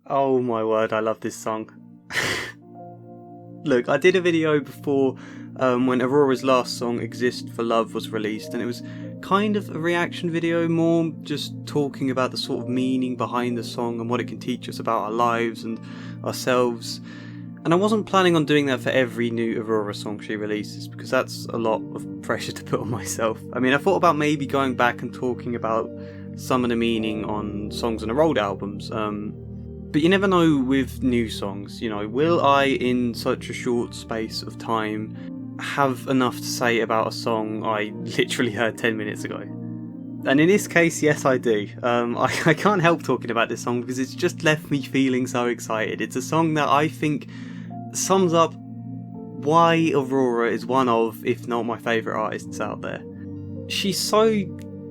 Oh my word, I love this song. Look, I did a video before when Aurora's last song, Exist for Love, was released, and it was kind of a reaction video, more just talking about the sort of meaning behind the song and what it can teach us about our lives and ourselves. And I wasn't planning on doing that for every new Aurora song she releases, because that's a lot of pressure to put on myself. I mean, I thought about maybe going back and talking about some of the meaning on songs on her old albums, but you never know with new songs, you know, will I, in such a short space of time, have enough to say about a song I literally heard 10 minutes ago? And in this case, yes I do. I can't help talking about this song because it's just left me feeling so excited. It's a song that I think sums up why Aurora is one of, if not my favourite artists out there. She's so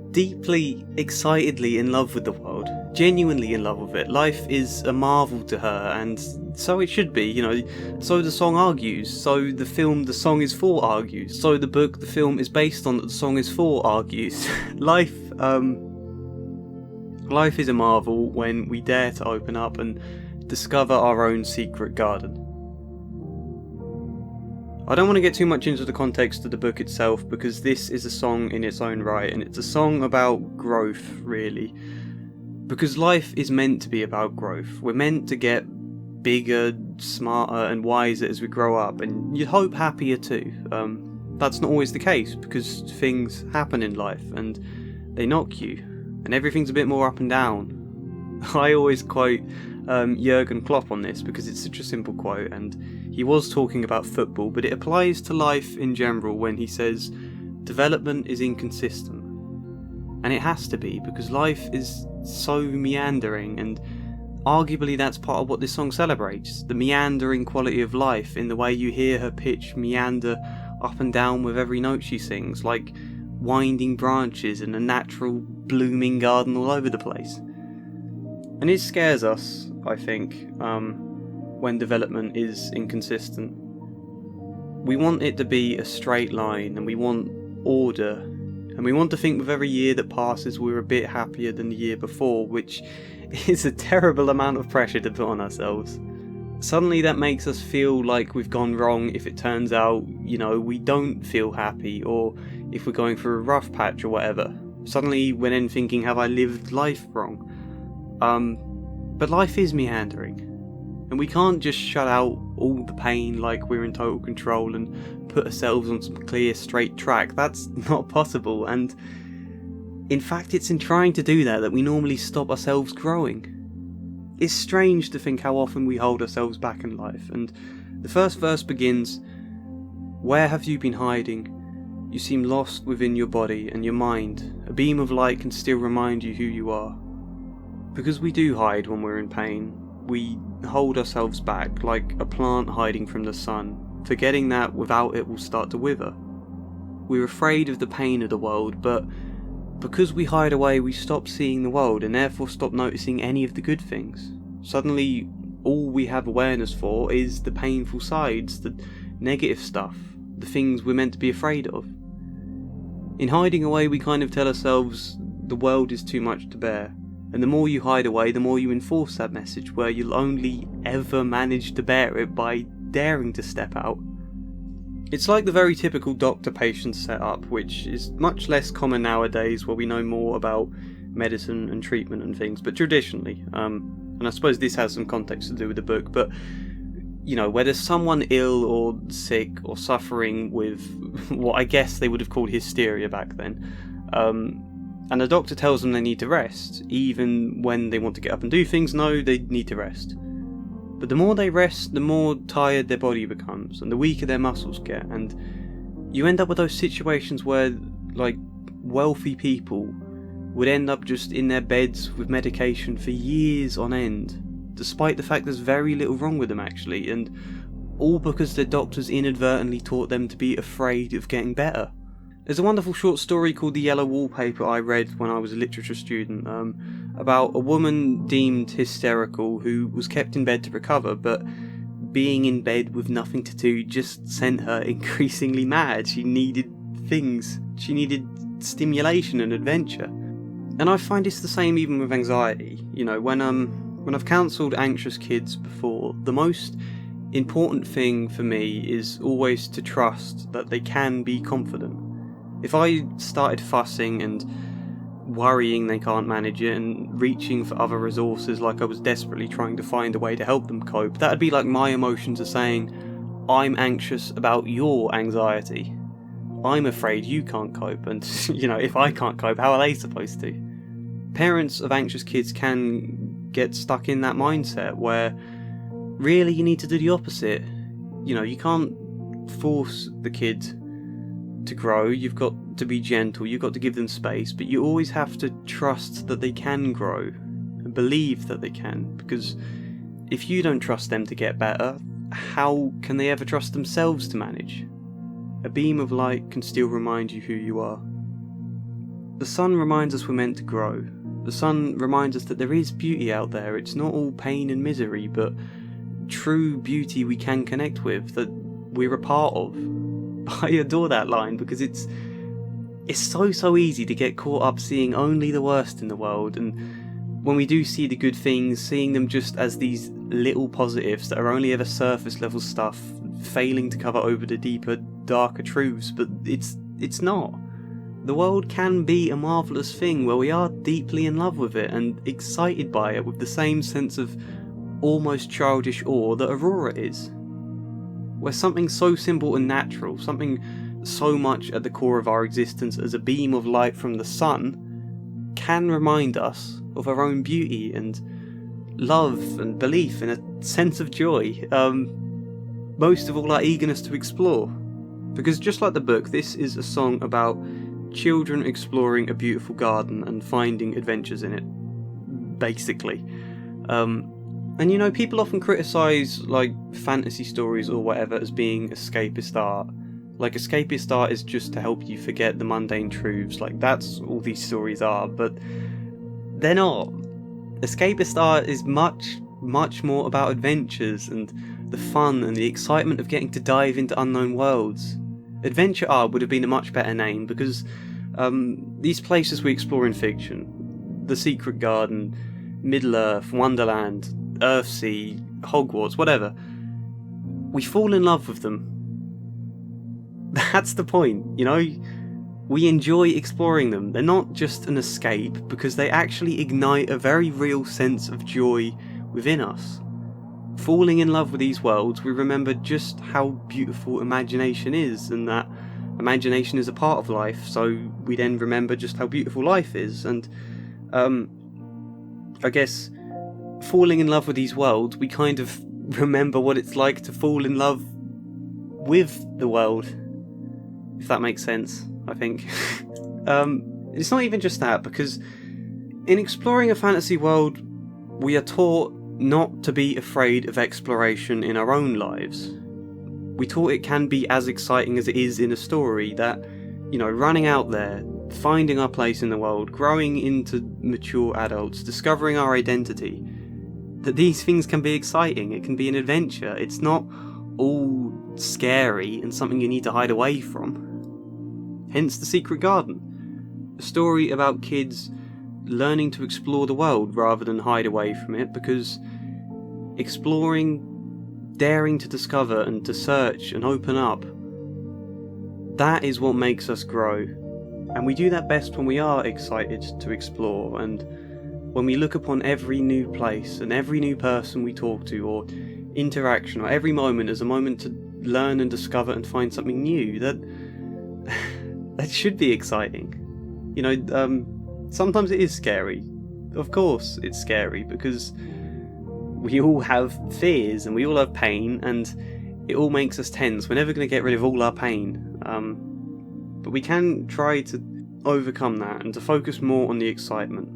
deeply, excitedly in love with the world, genuinely in love with it. Life is a marvel to her, and so it should be, you know. So the song argues, so the film the song is for argues, so the book the film is based on that the song is for argues. Life is a marvel when we dare to open up and discover our own secret garden. I don't want to get too much into the context of the book itself, because this is a song in its own right, and it's a song about growth, really. Because life is meant to be about growth. We're meant to get bigger, smarter and wiser as we grow up, and you'd hope happier too. That's not always the case, because things happen in life and they knock you, and everything's a bit more up and down. I always quote Jurgen Klopp on this because it's such a simple quote, and he was talking about football, but it applies to life in general when he says development is inconsistent. And it has to be, because life is so meandering, and arguably that's part of what this song celebrates, the meandering quality of life, in the way you hear her pitch meander up and down with every note she sings, like winding branches in a natural blooming garden all over the place. And it scares us, I think, when development is inconsistent. We want it to be a straight line, and we want order, and we want to think with every year that passes we're a bit happier than the year before, which is a terrible amount of pressure to put on ourselves. Suddenly that makes us feel like we've gone wrong if it turns out, you know, we don't feel happy, or if we're going through a rough patch or whatever. Suddenly we're then thinking, have I lived life wrong? But life is meandering, and we can't just shut out all the pain like we're in total control and put ourselves on some clear, straight track. That's not possible, and in fact it's in trying to do that we normally stop ourselves growing. It's strange to think how often we hold ourselves back in life, and the first verse begins, "Where have you been hiding? You seem lost within your body and your mind. A beam of light can still remind you who you are." Because we do hide when we're in pain. We hold ourselves back, like a plant hiding from the sun, forgetting that without it will start to wither. We're afraid of the pain of the world, but because we hide away we stop seeing the world, and therefore stop noticing any of the good things. Suddenly all we have awareness for is the painful sides, the negative stuff, the things we're meant to be afraid of. In hiding away we kind of tell ourselves the world is too much to bear. And the more you hide away, the more you enforce that message, where you'll only ever manage to bear it by daring to step out. It's like the very typical doctor-patient setup, which is much less common nowadays, where we know more about medicine and treatment and things, but traditionally, and I suppose this has some context to do with the book, but you know, where there's someone ill or sick or suffering with what I guess they would have called hysteria back then, and the doctor tells them they need to rest, even when they want to get up and do things. No, they need to rest. But the more they rest, the more tired their body becomes, and the weaker their muscles get, and you end up with those situations where, like, wealthy people would end up just in their beds with medication for years on end, despite the fact there's very little wrong with them actually, and all because their doctors inadvertently taught them to be afraid of getting better. There's a wonderful short story called The Yellow Wallpaper I read when I was a literature student, about a woman deemed hysterical who was kept in bed to recover, but being in bed with nothing to do just sent her increasingly mad. She needed things. She needed stimulation and adventure. And I find it's the same even with anxiety. You know, when When I've counselled anxious kids before, the most important thing for me is always to trust that they can be confident. If I started fussing and worrying they can't manage it and reaching for other resources like I was desperately trying to find a way to help them cope, that'd be like my emotions are saying, I'm anxious about your anxiety. I'm afraid you can't cope, and if I can't cope, how are they supposed to? Parents of anxious kids can get stuck in that mindset where really you need to do the opposite. You can't force the kid to grow, you've got to be gentle, you've got to give them space, but you always have to trust that they can grow and believe that they can, because if you don't trust them to get better, how can they ever trust themselves to manage? A beam of light can still remind you who you are. The sun reminds us we're meant to grow. The sun reminds us that there is beauty out there. It's not all pain and misery, but true beauty we can connect with, that we're a part of. I adore that line because it's so easy to get caught up seeing only the worst in the world, and when we do see the good things, seeing them just as these little positives that are only ever surface level stuff, failing to cover over the deeper, darker truths, but it's not. The world can be a marvellous thing where we are deeply in love with it and excited by it with the same sense of almost childish awe that Aurora is. Where something so simple and natural, something so much at the core of our existence as a beam of light from the sun, can remind us of our own beauty and love and belief and a sense of joy. Most of all, our eagerness to explore. Because just like the book, this is a song about children exploring a beautiful garden and finding adventures in it, basically. And people often criticise like fantasy stories or whatever as being escapist art. Like escapist art is just to help you forget the mundane truths, like that's all these stories are, but they're not. Escapist art is much more about adventures and the fun and the excitement of getting to dive into unknown worlds. Adventure art would have been a much better name, because these places we explore in fiction, the Secret Garden, Middle-earth, Wonderland, Earthsea, Hogwarts, whatever, we fall in love with them. That's the point, we enjoy exploring them. They're not just an escape, because they actually ignite a very real sense of joy within us. Falling in love with these worlds, we remember just how beautiful imagination is, and that imagination is a part of life, so we then remember just how beautiful life is. And I guess falling in love with these worlds, we kind of remember what it's like to fall in love with the world, if that makes sense, I think. It's not even just that, because in exploring a fantasy world, we are taught not to be afraid of exploration in our own lives. We taught it can be as exciting as it is in a story, that, running out there, finding our place in the world, growing into mature adults, discovering our identity, that these things can be exciting, it can be an adventure, it's not all scary and something you need to hide away from. Hence The Secret Garden, a story about kids learning to explore the world rather than hide away from it, because exploring, daring to discover and to search and open up, that is what makes us grow. And we do that best when we are excited to explore, and when we look upon every new place and every new person we talk to or interaction or every moment as a moment to learn and discover and find something new. That should be exciting. Sometimes it is scary. Of course it's scary, because we all have fears and we all have pain, and it all makes us tense. We're never going to get rid of all our pain. But we can try to overcome that and to focus more on the excitement.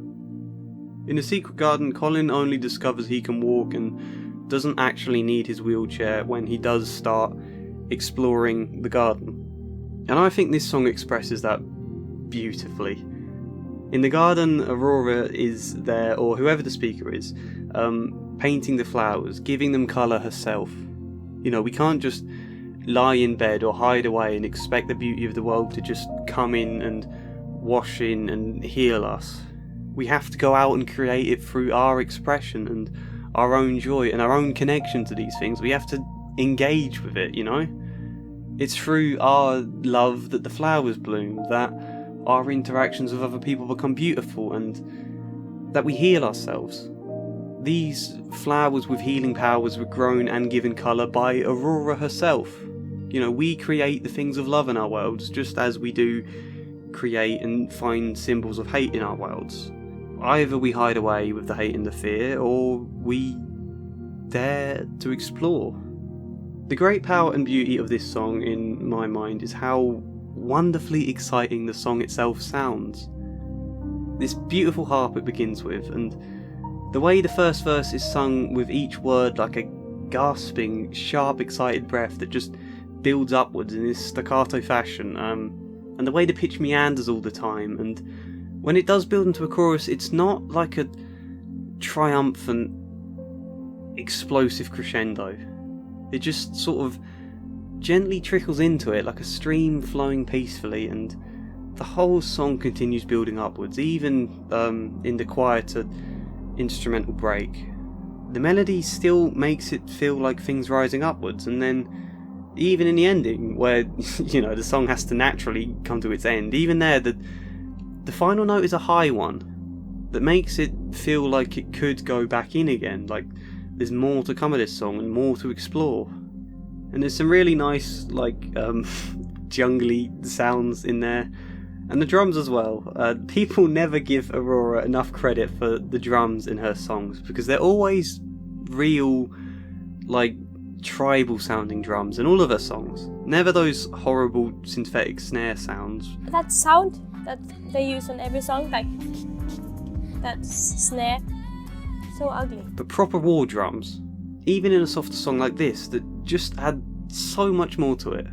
In The Secret Garden, Colin only discovers he can walk and doesn't actually need his wheelchair when he does start exploring the garden. And I think this song expresses that beautifully. In the garden, Aurora is there, or whoever the speaker is, painting the flowers, giving them colour herself. We can't just lie in bed or hide away and expect the beauty of the world to just come in and wash in and heal us. We have to go out and create it through our expression and our own joy and our own connection to these things. We have to engage with it, you know? It's through our love that the flowers bloom, that our interactions with other people become beautiful, and that we heal ourselves. These flowers with healing powers were grown and given colour by Aurora herself. You know, we create the things of love in our worlds, just as we do create and find symbols of hate in our worlds. Either we hide away with the hate and the fear, or we dare to explore. The great power and beauty of this song, in my mind, is how wonderfully exciting the song itself sounds. This beautiful harp it begins with, and the way the first verse is sung with each word like a gasping, sharp, excited breath that just builds upwards in this staccato fashion, and the way the pitch meanders all the time, and when it does build into a chorus, it's not like a triumphant, explosive crescendo. It just sort of gently trickles into it like a stream flowing peacefully, and the whole song continues building upwards, even in the quieter instrumental break. The melody still makes it feel like things rising upwards, and then even in the ending, where you know the song has to naturally come to its end, even there the final note is a high one that makes it feel like it could go back in again, like there's more to come of this song and more to explore. And there's some really nice jungly sounds in there, and the drums as well. People never give Aurora enough credit for the drums in her songs, because they're always real, like, tribal sounding drums in all of her songs. Never those horrible synthetic snare sounds. That sound that they use on every song, like that snare, so ugly. But proper war drums, even in a softer song like this, that just add so much more to it.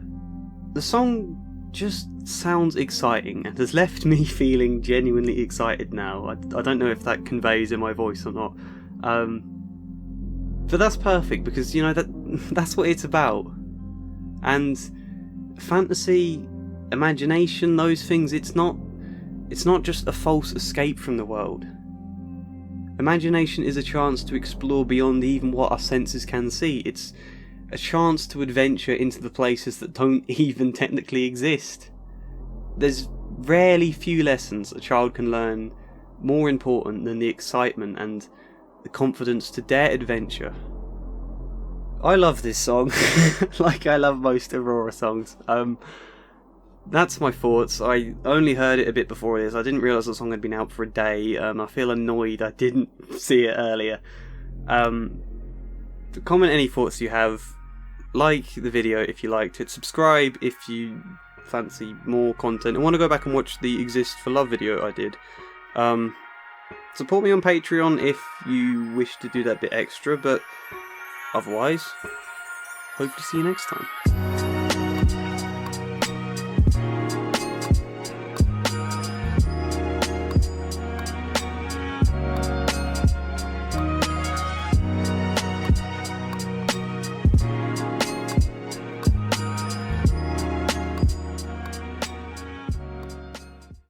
The song just sounds exciting and has left me feeling genuinely excited now. I don't know if that conveys in my voice or not. But that's perfect, because you know that's what it's about. And fantasy, imagination, those things, it's not just a false escape from the world. Imagination is a chance to explore beyond even what our senses can see. It's a chance to adventure into the places that don't even technically exist. There's rarely few lessons a child can learn more important than the excitement and the confidence to dare adventure. I love this song, like I love most Aurora songs. That's my thoughts. I only heard it a bit before this. I didn't realise the song had been out for a day. I feel annoyed I didn't see it earlier. Comment any thoughts you have. Like the video if you liked it. Subscribe if you fancy more content and want to go back and watch the Exist for Love video I did. Support me on Patreon if you wish to do that bit extra, but otherwise, hope to see you next time.